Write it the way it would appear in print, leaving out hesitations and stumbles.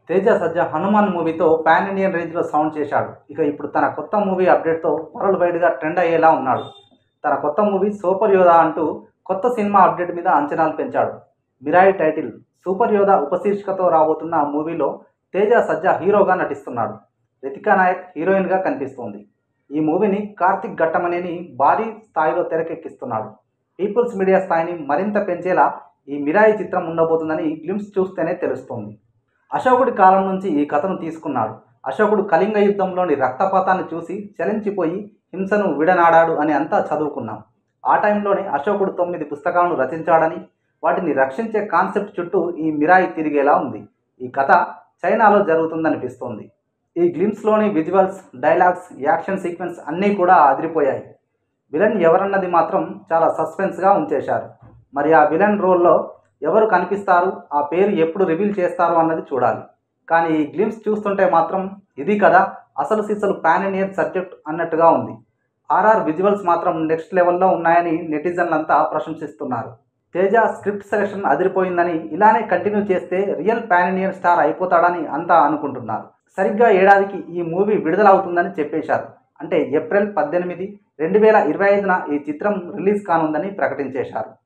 తేజ సజ్జా హనుమాన్ మూవీతో pan Indian రేంజ్లో sound చేశాడు. ఇక ఇప్పుడు తన కొత్త మూవీ అప్డేట్తో వరల్డ్ వైడ్గా ట్రెండ్ అయ్యేలా ఉన్నాడు. తన కొత్త మూవీ సూపర్ యోధా అంటూ కొత్త సినిమా అప్డేట్ మీద అంచనాలు పెంచాడు. మిరాయి టైటిల్ సూపర్ యోధా ఉపశీర్షికతో రాబోతున్న మూవీలో తేజ సజ్జా హీరోగా నటిస్తున్నాడు. రితికా నాయక్ హీరోయిన్గా కనిపిస్తోంది. ఈ మూవీని కార్తిక్ ఘట్టమనేని భారీ స్థాయిలో తెరకెక్కిస్తున్నాడు. పీపుల్స్ మీడియా స్థాయిని మరింత పెంచేలా ఈ మిరాయి చిత్రం ఉండబోతుందని గ్లిమ్స్ చూస్తేనే తెలుస్తోంది. అశోకుడి కాలం నుంచి ఈ కథను తీసుకున్నాడు. అశోకుడు కళింగ యుద్ధంలోని రక్తపాతాన్ని చూసి చలించిపోయి హింసను విడనాడాడు అని అంతా చదువుకున్నాం. ఆ టైంలోనే అశోకుడు 9 పుస్తకాలను రచించాడని, వాటిని రక్షించే కాన్సెప్ట్ చుట్టూ ఈ మిరాయి తిరిగేలా ఉంది. ఈ కథ చైనాలో జరుగుతుందనిపిస్తోంది. ఈ గ్లిమ్స్లోని విజువల్స్, డైలాగ్స్, యాక్షన్ సీక్వెన్స్ అన్నీ కూడా అదిరిపోయాయి. విలన్ ఎవరన్నది మాత్రం చాలా సస్పెన్స్గా ఉంచేశారు. మరి ఆ విలన్ రోల్లో ఎవరు కనిపిస్తారు, ఆ పేరు ఎప్పుడు రివీల్ చేస్తారు అన్నది చూడాలి. కానీ ఈ గ్లిమ్స్ చూస్తుంటే మాత్రం ఇది కదా అసలు సిసలు పాన్ ఇండియన్ సబ్జెక్ట్ అన్నట్టుగా ఉంది. ఆర్ఆర్ విజువల్స్ మాత్రం నెక్స్ట్ లెవెల్లో ఉన్నాయని నెటిజన్లంతా ప్రశంసిస్తున్నారు. తేజ స్క్రిప్ట్ సెలెక్షన్ అదిరిపోయిందని, ఇలానే కంటిన్యూ చేస్తే రియల్ పాన్ ఇండియన్ స్టార్ అయిపోతాడని అంతా అనుకుంటున్నారు. సరిగ్గా ఏడాదికి ఈ మూవీ విడుదలవుతుందని చెప్పేశారు. అంటే ఏప్రిల్ 18, 2025న ఈ చిత్రం రిలీజ్ కానుందని ప్రకటించేశారు.